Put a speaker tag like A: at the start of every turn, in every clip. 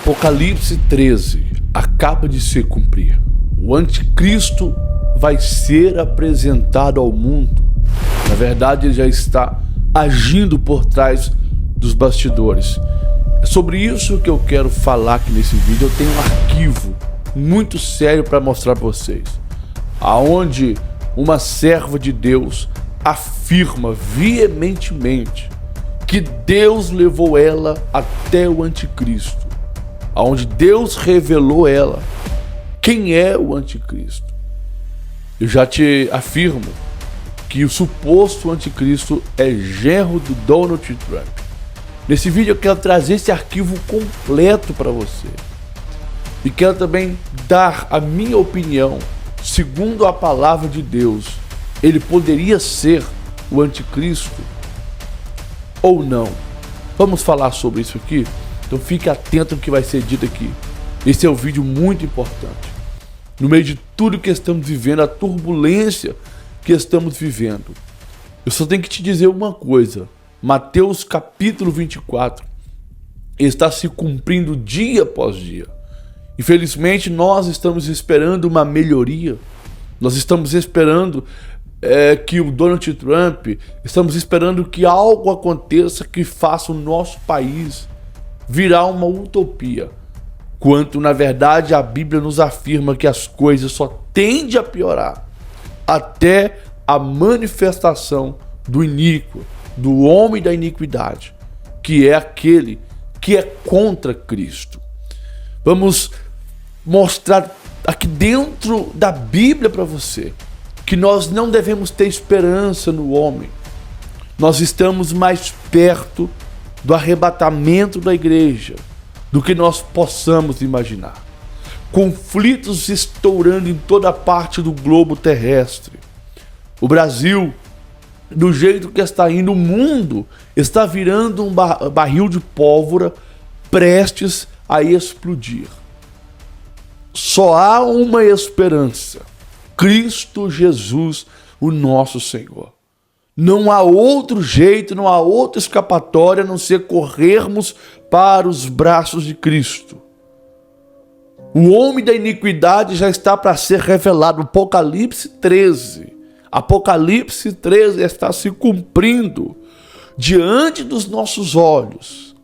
A: Apocalipse 13 acaba de se cumprir. O anticristo vai ser apresentado ao mundo. Na verdade, ele já está agindo por trás dos bastidores. É sobre isso que eu quero falar aqui nesse vídeo. Eu tenho um arquivo muito sério para mostrar para vocês, aonde uma serva de Deus afirma veementemente que Deus levou ela até o anticristo, aonde Deus revelou ela quem é o anticristo. Eu já te afirmo que o suposto anticristo é genro do Donald Trump. Nesse vídeo eu quero trazer esse arquivo completo para você e quero também dar a minha opinião. Segundo a palavra de Deus, ele poderia ser o anticristo ou não? Vamos falar sobre isso aqui? Então fique atento ao que vai ser dito aqui. Esse é um vídeo muito importante. No meio de tudo que estamos vivendo, a turbulência que estamos vivendo, eu só tenho que te dizer uma coisa. Mateus capítulo 24 está se cumprindo dia após dia. Infelizmente nós estamos esperando uma melhoria. Nós estamos esperando que o Donald Trump, estamos esperando que algo aconteça que faça o nosso país virar uma utopia, quanto na verdade a Bíblia nos afirma que as coisas só tendem a piorar até a manifestação do iníquo, do homem da iniquidade, que é aquele que é contra Cristo. Vamos mostrar aqui dentro da Bíblia para você que nós não devemos ter esperança no homem. Nós estamos mais perto do arrebatamento da igreja do que nós possamos imaginar. Conflitos estourando em toda parte do globo terrestre. O Brasil, do jeito que está indo, o mundo está virando um barril de pólvora prestes a explodir. Só há uma esperança: Cristo Jesus, o nosso Senhor. Não há outro jeito, não há outra escapatória a não ser corrermos para os braços de Cristo. O homem da iniquidade já está para ser revelado. Apocalipse 13. Apocalipse 13 está se cumprindo diante dos nossos olhos.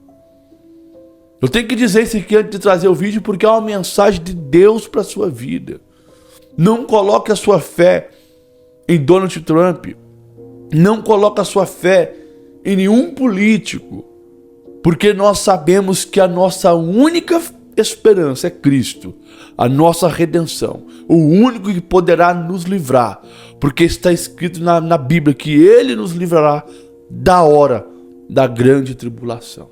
A: Eu tenho que dizer isso aqui antes de trazer o vídeo, porque é uma mensagem de Deus para a sua vida. Não coloque a sua fé em Donald Trump. Não coloque a sua fé em nenhum político, porque nós sabemos que a nossa única esperança é Cristo, a nossa redenção, o único que poderá nos livrar, porque está escrito na Bíblia que Ele nos livrará da hora da grande tribulação.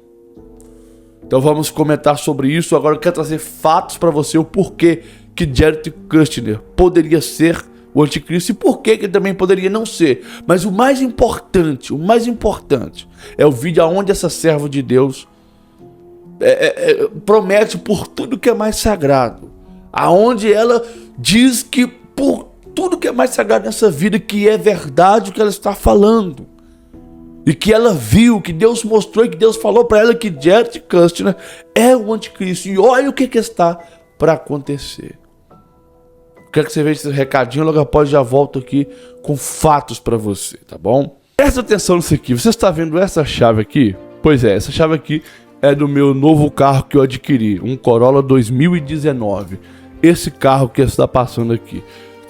A: Então vamos comentar sobre isso. Agora eu quero trazer fatos para você, o porquê que Jared Kushner poderia ser o anticristo e por que ele também poderia não ser. Mas o mais importante é o vídeo onde essa serva de Deus promete por tudo que é mais sagrado, aonde ela diz que por tudo que é mais sagrado nessa vida, que é verdade o que ela está falando, e que ela viu, que Deus mostrou e que Deus falou para ela que Jared Kushner é o anticristo. E olha o que está para acontecer. Quero que você veja esse recadinho, logo após já volto aqui com fatos para você, tá bom? Presta atenção nisso aqui. Você está vendo essa chave aqui? Pois é, essa chave aqui é do meu novo carro que eu adquiri, um Corolla 2019. Esse carro que está passando aqui.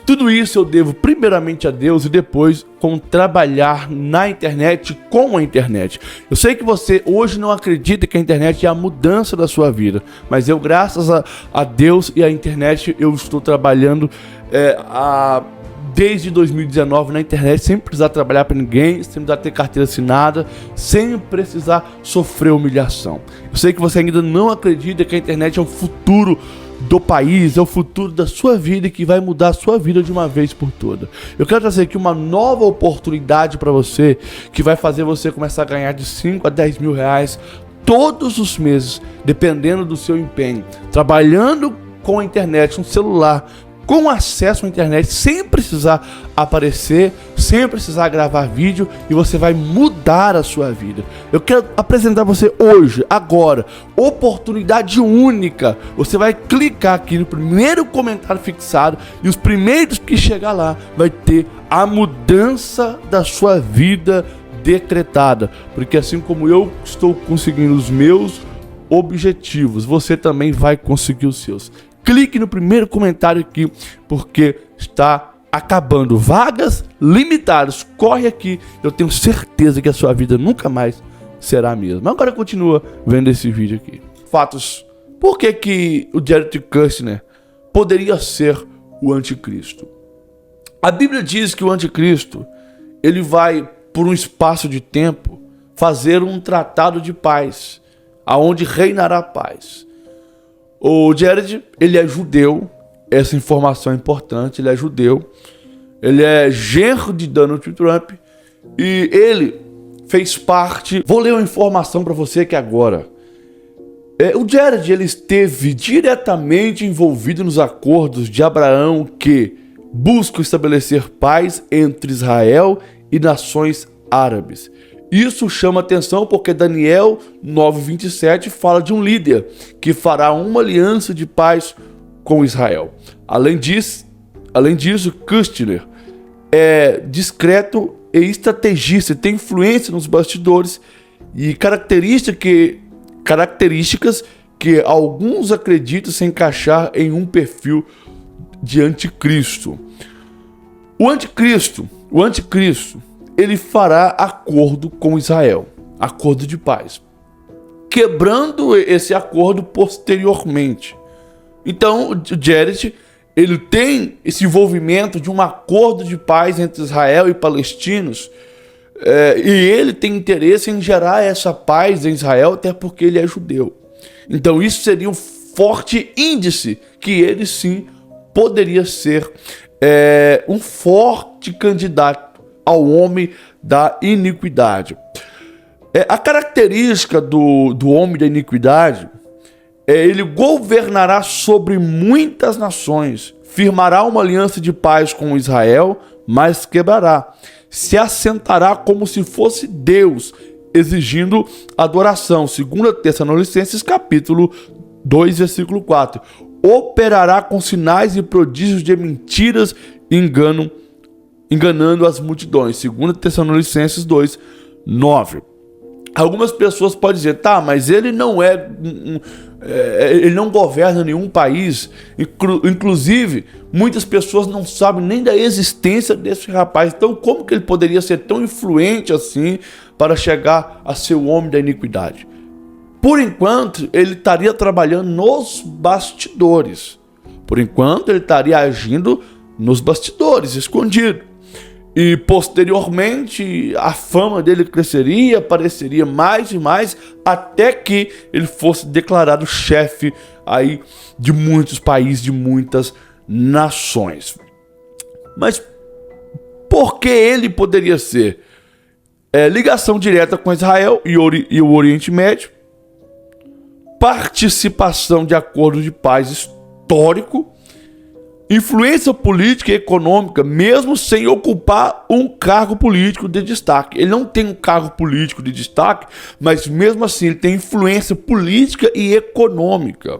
A: Tudo isso eu devo primeiramente a Deus e depois com trabalhar na internet, com a internet. Eu sei que você hoje não acredita que a internet é a mudança da sua vida, mas eu, graças a Deus e à internet, eu estou trabalhando desde 2019 na internet, sem precisar trabalhar para ninguém, sem precisar ter carteira assinada, sem precisar sofrer humilhação. Eu sei que você ainda não acredita que a internet é o futuro do país, é o futuro da sua vida e que vai mudar a sua vida de uma vez por toda. Eu quero trazer aqui uma nova oportunidade para você, que vai fazer você começar a ganhar de 5 a 10 mil reais todos os meses, dependendo do seu empenho, trabalhando com a internet, um celular, com acesso à internet, sem precisar aparecer, sem sem precisar gravar vídeo, e você vai mudar a sua vida. Eu quero apresentar você hoje, agora, oportunidade única. Você vai clicar aqui no primeiro comentário fixado e os primeiros que chegar lá vai ter a mudança da sua vida decretada, porque assim como eu estou conseguindo os meus objetivos, você também vai conseguir os seus. Clique no primeiro comentário aqui, porque está acabando, vagas limitadas. Corre aqui, eu tenho certeza que a sua vida nunca mais será a mesma. Agora continua vendo esse vídeo aqui. Fatos. Por que o Jared Kushner poderia ser o anticristo? A Bíblia diz que o anticristo, ele vai, por um espaço de tempo, fazer um tratado de paz, aonde reinará a paz. O Jared, ele é judeu, essa informação é importante, ele é judeu, ele é genro de Donald Trump, e ele fez parte... Vou ler uma informação para você aqui agora. O Jared, ele esteve diretamente envolvido nos acordos de Abraão que buscam estabelecer paz entre Israel e nações árabes. Isso chama atenção porque Daniel 9:27 fala de um líder que fará uma aliança de paz com Israel. Além disso, Kushner é discreto e estrategista, tem influência nos bastidores e características que alguns acreditam se encaixar em um perfil de anticristo. O anticristo, ele fará acordo com Israel, acordo de paz, quebrando esse acordo posteriormente. Então, o Jared, ele tem esse envolvimento de um acordo de paz entre Israel e palestinos, e ele tem interesse em gerar essa paz em Israel, até porque ele é judeu. Então, isso seria um forte índice que ele sim poderia ser um forte candidato ao homem da iniquidade. A característica do homem da iniquidade ele governará sobre muitas nações, firmará uma aliança de paz com Israel, mas quebrará. Se assentará como se fosse Deus, exigindo adoração. 2 Tessalonicenses capítulo 2, versículo 4. Operará com sinais e prodígios de mentiras e enganando as multidões. 2 Tessalonicenses 2, 9. Algumas pessoas podem dizer, tá, mas ele não ele não governa nenhum país. Inclusive, muitas pessoas não sabem nem da existência desse rapaz. Então, como que ele poderia ser tão influente assim para chegar a ser o homem da iniquidade? Por enquanto, ele estaria trabalhando nos bastidores. Por enquanto, ele estaria agindo nos bastidores, escondido. E posteriormente a fama dele cresceria, apareceria mais e mais, até que ele fosse declarado chefe aí de muitos países, de muitas nações. Mas por que ele poderia ser? Ligação direta com Israel e o Oriente Médio, participação de acordo de paz histórico, influência política e econômica, mesmo sem ocupar um cargo político de destaque. Ele não tem um cargo político de destaque, mas mesmo assim ele tem influência política e econômica.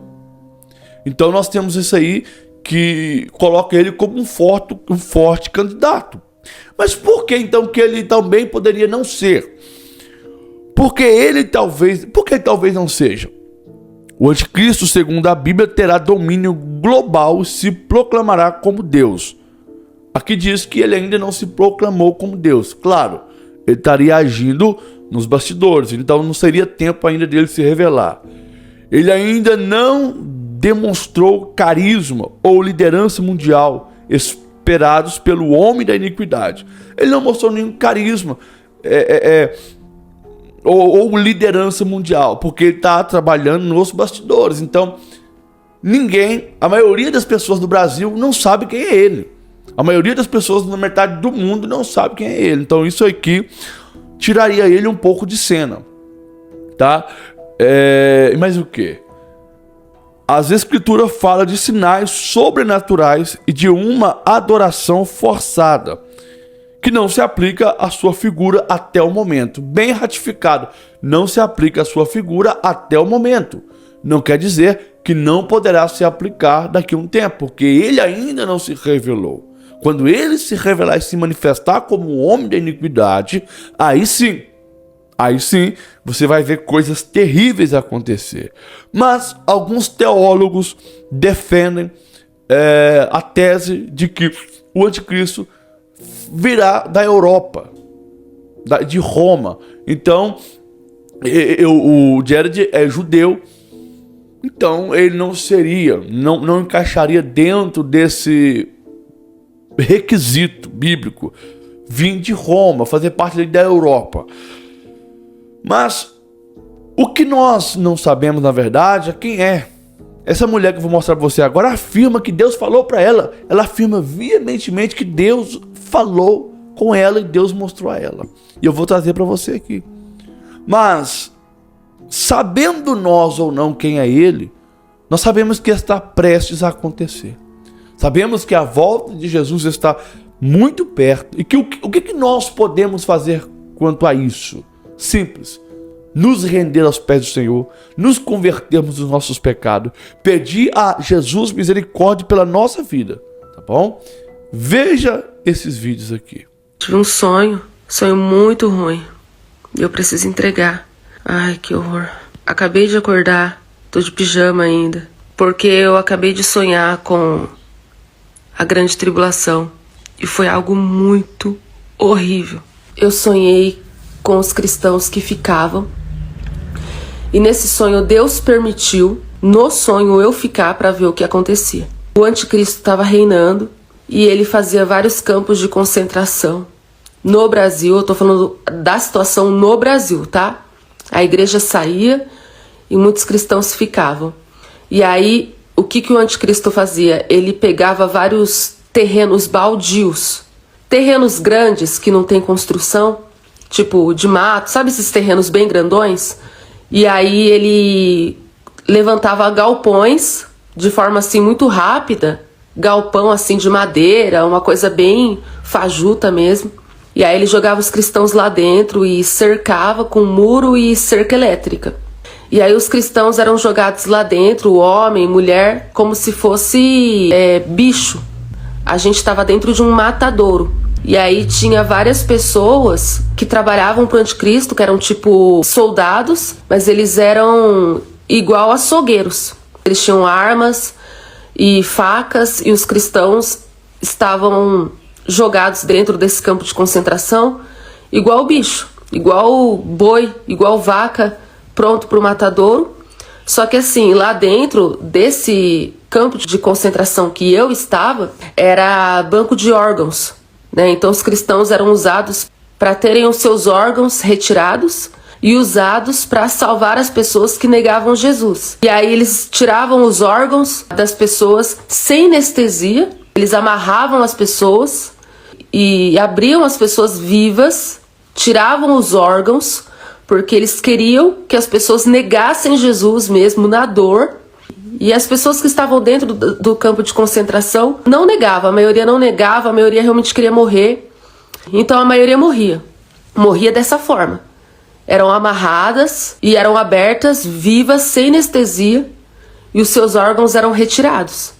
A: Então nós temos isso aí que coloca ele como um forte candidato. Mas por que então que ele também poderia não ser? Por que talvez não seja? O anticristo, segundo a Bíblia, terá domínio global e se proclamará como Deus. Aqui diz que ele ainda não se proclamou como Deus. Claro, ele estaria agindo nos bastidores, então não seria tempo ainda dele se revelar. Ele ainda não demonstrou carisma ou liderança mundial esperados pelo homem da iniquidade. Ele não mostrou nenhum carisma ou liderança mundial, porque ele está trabalhando nos bastidores. Então, a maioria das pessoas do Brasil não sabe quem é ele. A maioria das pessoas na metade do mundo não sabe quem é ele. Então, isso aqui tiraria ele um pouco de cena, tá? Mas o quê? As escrituras falam de sinais sobrenaturais e de uma adoração forçada. que não se aplica à sua figura até o momento. Bem ratificado, não se aplica à sua figura até o momento. Não quer dizer que não poderá se aplicar daqui a um tempo, porque ele ainda não se revelou. Quando ele se revelar e se manifestar como um homem da iniquidade, aí sim, você vai ver coisas terríveis acontecer. Mas alguns teólogos defendem a tese de que o anticristo virá da Europa, de Roma. Então, o Jared é judeu, então ele não encaixaria dentro desse requisito bíblico, vir de Roma, fazer parte da Europa. Mas o que nós não sabemos, na verdade, é quem é. Essa mulher que eu vou mostrar para você agora afirma que Deus falou para ela. Ela afirma veementemente que Deus falou com ela e Deus mostrou a ela. E eu vou trazer para você aqui. Mas, sabendo nós ou não quem é ele, nós sabemos que está prestes a acontecer. Sabemos que a volta de Jesus está muito perto. E que o que nós podemos fazer quanto a isso? Simples. Nos render aos pés do Senhor, nos convertermos dos nossos pecados, pedir a Jesus misericórdia pela nossa vida, tá bom? Veja esses vídeos aqui.
B: Tive um sonho muito ruim, eu preciso entregar. Ai, que horror. Acabei de acordar, tô de pijama ainda, porque eu acabei de sonhar com a grande tribulação e foi algo muito horrível. Eu sonhei com os cristãos que ficavam. E nesse sonho Deus permitiu, no sonho, eu ficar para ver o que acontecia. O anticristo estava reinando e ele fazia vários campos de concentração no Brasil. Eu tô falando da situação no Brasil, tá? A igreja saía e muitos cristãos ficavam. E aí, o que o anticristo fazia? Ele pegava vários terrenos baldios, terrenos grandes que não tem construção, tipo de mato, sabe esses terrenos bem grandões? E aí ele levantava galpões de forma assim muito rápida, galpão assim de madeira, uma coisa bem fajuta mesmo. E aí ele jogava os cristãos lá dentro e cercava com muro e cerca elétrica. E aí os cristãos eram jogados lá dentro, homem, mulher, como se fosse bicho. A gente estava dentro de um matadouro. E aí tinha várias pessoas que trabalhavam pro anticristo, que eram tipo soldados, mas eles eram igual açougueiros. Eles tinham armas e facas e os cristãos estavam jogados dentro desse campo de concentração igual bicho, igual boi, igual vaca, pronto pro matadouro. Só que assim, lá dentro desse campo de concentração que eu estava, era banco de órgãos. Então os cristãos eram usados para terem os seus órgãos retirados e usados para salvar as pessoas que negavam Jesus. E aí eles tiravam os órgãos das pessoas sem anestesia, eles amarravam as pessoas e abriam as pessoas vivas, tiravam os órgãos, porque eles queriam que as pessoas negassem Jesus mesmo na dor. E as pessoas que estavam dentro do campo de concentração não negavam, a maioria não negava, a maioria realmente queria morrer. Então a maioria morria dessa forma. Eram amarradas e eram abertas, vivas, sem anestesia, e os seus órgãos eram retirados.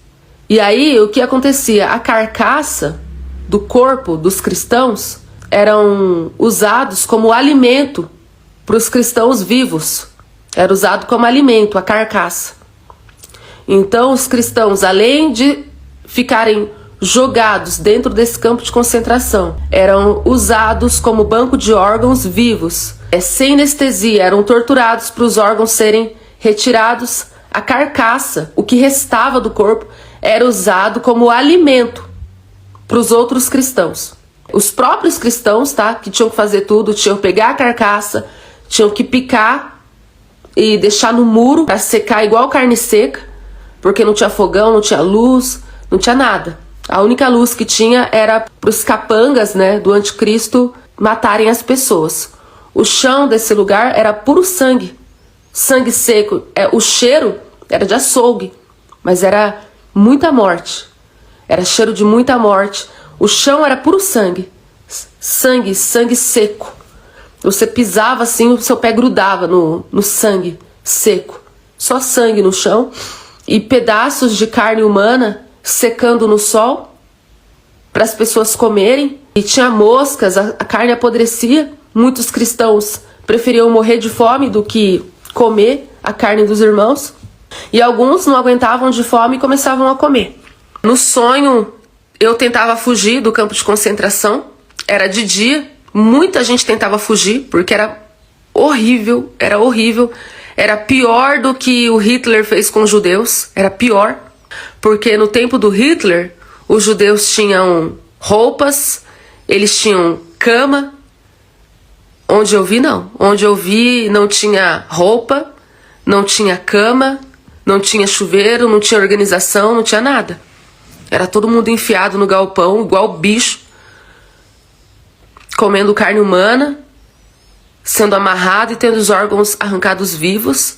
B: E aí o que acontecia? A carcaça do corpo dos cristãos eram usados como alimento para os cristãos vivos. Era usado como alimento, a carcaça. Então os cristãos, além de ficarem jogados dentro desse campo de concentração, eram usados como banco de órgãos vivos, sem anestesia, eram torturados para os órgãos serem retirados. A carcaça, o que restava do corpo, era usado como alimento para os outros cristãos. Os próprios cristãos, tá, que tinham que fazer tudo, tinham que pegar a carcaça, tinham que picar e deixar no muro para secar igual carne seca, porque não tinha fogão, não tinha luz, não tinha nada. A única luz que tinha era para os capangas, do anticristo matarem as pessoas. O chão desse lugar era puro sangue, sangue seco. O cheiro era de açougue, mas era muita morte. Era cheiro de muita morte. O chão era puro sangue, sangue seco. Você pisava assim, o seu pé grudava no sangue seco. Só sangue no chão e pedaços de carne humana secando no sol para as pessoas comerem. E tinha moscas, a carne apodrecia. Muitos cristãos preferiam morrer de fome do que comer a carne dos irmãos. E alguns não aguentavam de fome e começavam a comer. No sonho, eu tentava fugir do campo de concentração. Era de dia. Muita gente tentava fugir, porque era horrível, era horrível. Era pior do que o Hitler fez com os judeus. Era pior. Porque no tempo do Hitler, os judeus tinham roupas, eles tinham cama. Onde eu vi, não. Onde eu vi, não tinha roupa, não tinha cama, não tinha chuveiro, não tinha organização, não tinha nada. Era todo mundo enfiado no galpão, igual bicho, comendo carne humana, sendo amarrado e tendo os órgãos arrancados vivos,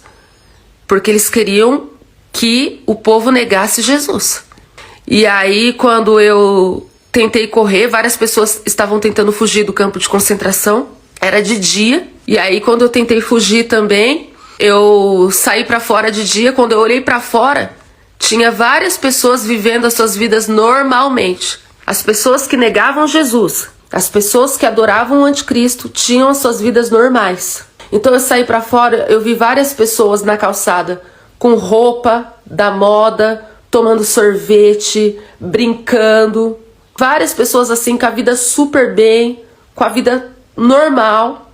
B: porque eles queriam que o povo negasse Jesus. E aí, quando eu tentei correr, várias pessoas estavam tentando fugir do campo de concentração. Era de dia. E aí, quando eu tentei fugir também, eu saí pra fora de dia. Quando eu olhei pra fora, tinha várias pessoas vivendo as suas vidas normalmente. As pessoas que negavam Jesus, as pessoas que adoravam o anticristo, tinham as suas vidas normais. Então eu saí pra fora, eu vi várias pessoas na calçada com roupa da moda, tomando sorvete, brincando. Várias pessoas assim com a vida super bem, com a vida normal.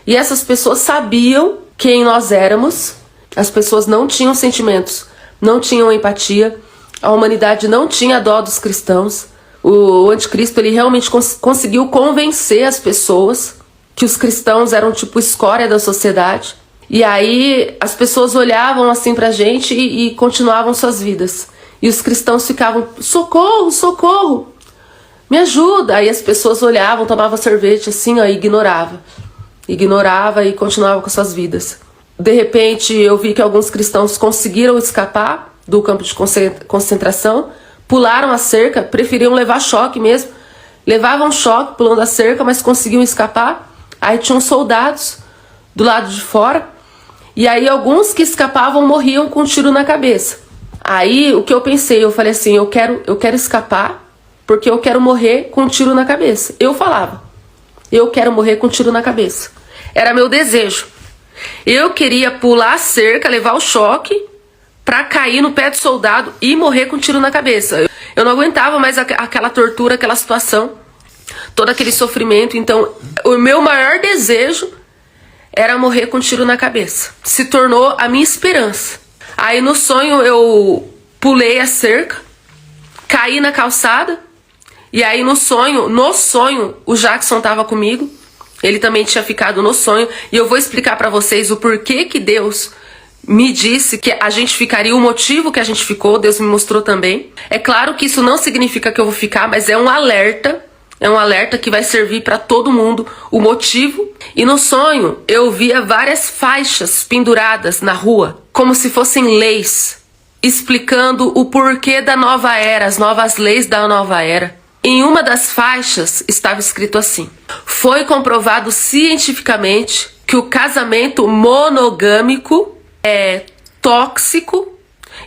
B: E essas pessoas sabiam quem nós éramos. As pessoas não tinham sentimentos, não tinham empatia. A humanidade não tinha dó dos cristãos. O anticristo, ele realmente conseguiu convencer as pessoas que os cristãos eram tipo escória da sociedade. E aí as pessoas olhavam assim pra gente e continuavam suas vidas. E os cristãos ficavam, socorro, socorro, me ajuda. Aí as pessoas olhavam, tomavam sorvete assim, ó, e ignorava e continuava com suas vidas. De repente eu vi que alguns cristãos conseguiram escapar do campo de concentração, pularam a cerca, preferiam levar choque mesmo. Levavam choque pulando a cerca, mas conseguiam escapar. Aí tinham soldados do lado de fora. E aí alguns que escapavam morriam com um tiro na cabeça. Aí o que eu pensei, eu falei assim, eu quero escapar, porque eu quero morrer com um tiro na cabeça. Eu falava, eu quero morrer com um tiro na cabeça. Era meu desejo. Eu queria pular a cerca, levar o choque, pra cair no pé do soldado e morrer com um tiro na cabeça. Eu não aguentava mais aquela tortura, aquela situação, todo aquele sofrimento. Então o meu maior desejo era morrer com um tiro na cabeça. Se tornou a minha esperança. Aí no sonho eu pulei a cerca, caí na calçada. E aí no sonho, o Jackson estava comigo. Ele também tinha ficado no sonho. E eu vou explicar para vocês o porquê que Deus me disse que a gente ficaria, o motivo que a gente ficou. Deus me mostrou também. É claro que isso não significa que eu vou ficar, mas é um alerta. É um alerta que vai servir para todo mundo, o motivo. E no sonho eu via várias faixas penduradas na rua, como se fossem leis, explicando o porquê da nova era, as novas leis da nova era. Em uma das faixas estava escrito assim: foi comprovado cientificamente que o casamento monogâmico é tóxico.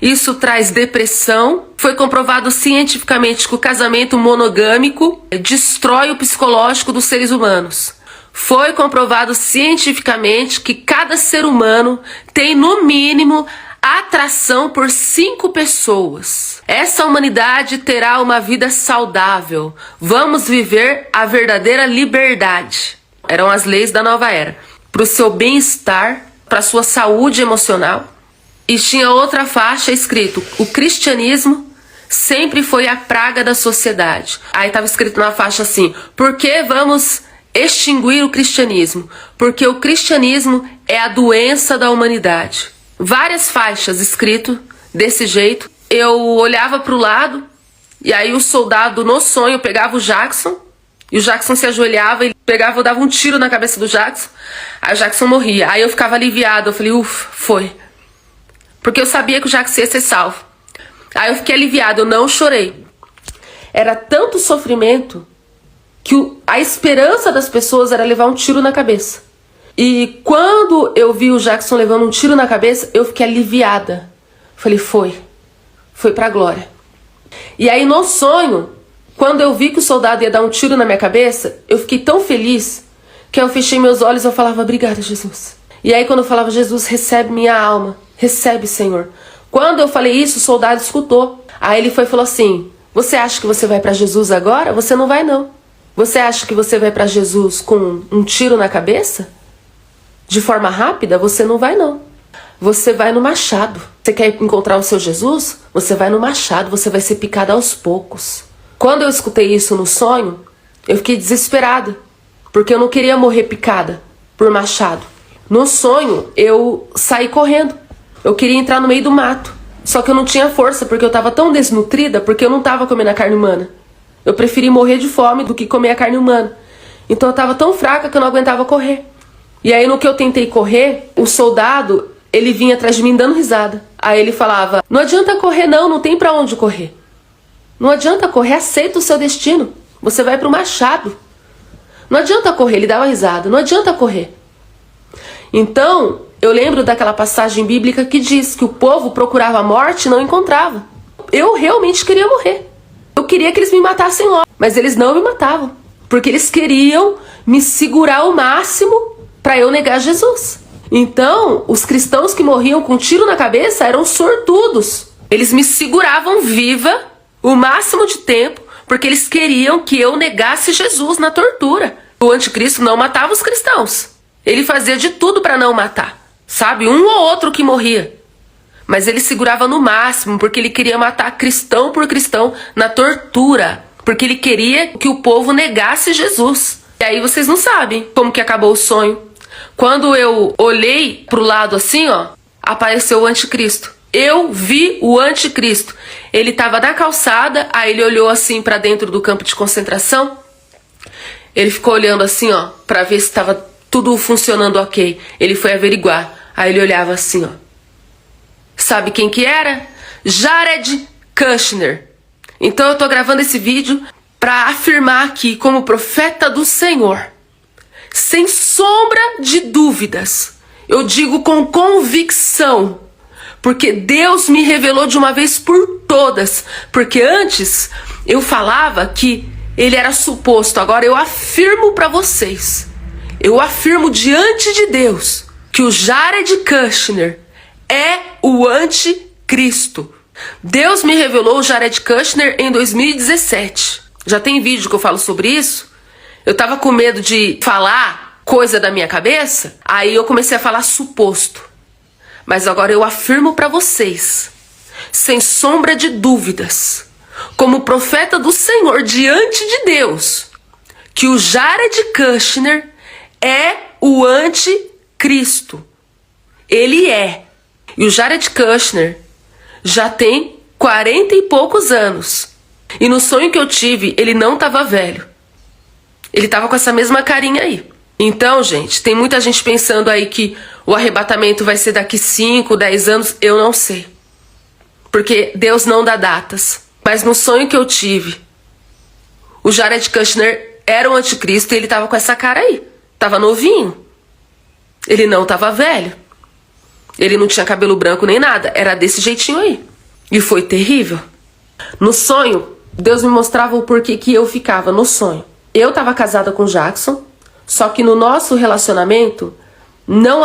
B: Isso traz depressão. Foi comprovado cientificamente que o casamento monogâmico destrói o psicológico dos seres humanos. Foi comprovado cientificamente que cada ser humano tem, no mínimo, atração por 5 pessoas. Essa humanidade terá uma vida saudável. Vamos viver a verdadeira liberdade. Eram as leis da nova era. Para o seu bem-estar, para a sua saúde emocional. E tinha outra faixa escrito: o cristianismo sempre foi a praga da sociedade. Aí estava escrito na faixa assim: por que vamos extinguir o cristianismo? Porque o cristianismo é a doença da humanidade. Várias faixas escrito desse jeito. Eu olhava para o lado e aí o soldado no sonho pegava o Jackson. E o Jackson se ajoelhava, ele pegava, eu dava um tiro na cabeça do Jackson. Aí o Jackson morria. Aí eu ficava aliviado, eu falei, ufa, foi. Porque eu sabia que o Jackson ia ser salvo. Aí eu fiquei aliviado, eu não chorei. Era tanto sofrimento que a esperança das pessoas era levar um tiro na cabeça. E quando eu vi o Jackson levando um tiro na cabeça, eu fiquei aliviada. Falei, foi pra glória. E aí no sonho, quando eu vi que o soldado ia dar um tiro na minha cabeça, eu fiquei tão feliz que eu fechei meus olhos e eu falava, obrigada, Jesus. E aí quando eu falava, Jesus, recebe minha alma, recebe, Senhor. Quando eu falei isso, o soldado escutou. Aí ele foi e falou assim, você acha que você vai pra Jesus agora? Você não vai não. Você acha que você vai pra Jesus com um tiro na cabeça? De forma rápida? Você não vai não. Você vai no machado. Você quer encontrar o seu Jesus? Você vai no machado, você vai ser picada aos poucos. Quando eu escutei isso no sonho, eu fiquei desesperada, porque eu não queria morrer picada por machado. No sonho, eu saí correndo. Eu queria entrar no meio do mato. Só que eu não tinha força, porque eu estava tão desnutrida, porque eu não estava comendo a carne humana. Eu preferi morrer de fome do que comer a carne humana. Então eu estava tão fraca que eu não aguentava correr. E aí no que eu tentei correr, o soldado, ele vinha atrás de mim dando risada. Aí ele falava, não adianta correr não tem pra onde correr. Não adianta correr, aceita o seu destino. Você vai pro machado. Não adianta correr, ele dava risada, não adianta correr. Então, eu lembro daquela passagem bíblica que diz que o povo procurava a morte e não encontrava. Eu realmente queria morrer. Eu queria que eles me matassem logo, mas eles não me matavam. Porque eles queriam me segurar ao máximo para eu negar Jesus. Então, os cristãos que morriam com um tiro na cabeça eram sortudos. Eles me seguravam viva o máximo de tempo, porque eles queriam que eu negasse Jesus na tortura. O anticristo não matava os cristãos. Ele fazia de tudo para não matar. Sabe, um ou outro que morria. Mas ele segurava no máximo, porque ele queria matar cristão por cristão na tortura. Porque ele queria que o povo negasse Jesus. E aí vocês não sabem como que acabou o sonho. Quando eu olhei pro lado assim, ó, apareceu o anticristo. Eu vi o anticristo. Ele estava na calçada, aí ele olhou assim para dentro do campo de concentração. Ele ficou olhando assim, ó, para ver se estava tudo funcionando ok. Ele foi averiguar. Aí ele olhava assim, ó. Sabe quem que era? Jared Kushner. Então eu tô gravando esse vídeo para afirmar aqui como profeta do Senhor, sem sombra de dúvidas, eu digo com convicção, porque Deus me revelou de uma vez por todas, porque antes eu falava que ele era suposto, agora eu afirmo para vocês, eu afirmo diante de Deus, que o Jared Kushner é o anticristo. Deus me revelou o Jared Kushner em 2017. Já tem vídeo que eu falo sobre isso. Eu tava com medo de falar coisa da minha cabeça, aí eu comecei a falar suposto. Mas agora eu afirmo para vocês, sem sombra de dúvidas, como profeta do Senhor diante de Deus, que o Jared Kushner é o anticristo. Ele é. E o Jared Kushner já tem 40 e poucos anos. E no sonho que eu tive, ele não estava velho. Ele estava com essa mesma carinha aí. Então, gente, tem muita gente pensando aí que o arrebatamento vai ser daqui 5, 10 anos. Eu não sei. Porque Deus não dá datas. Mas no sonho que eu tive, o Jared Kushner era o anticristo e ele estava com essa cara aí. Tava novinho. Ele não estava velho. Ele não tinha cabelo branco nem nada. Era desse jeitinho aí. E foi terrível. No sonho, Deus me mostrava o porquê que eu ficava no sonho. Eu estava casada com Jackson, só que no nosso relacionamento não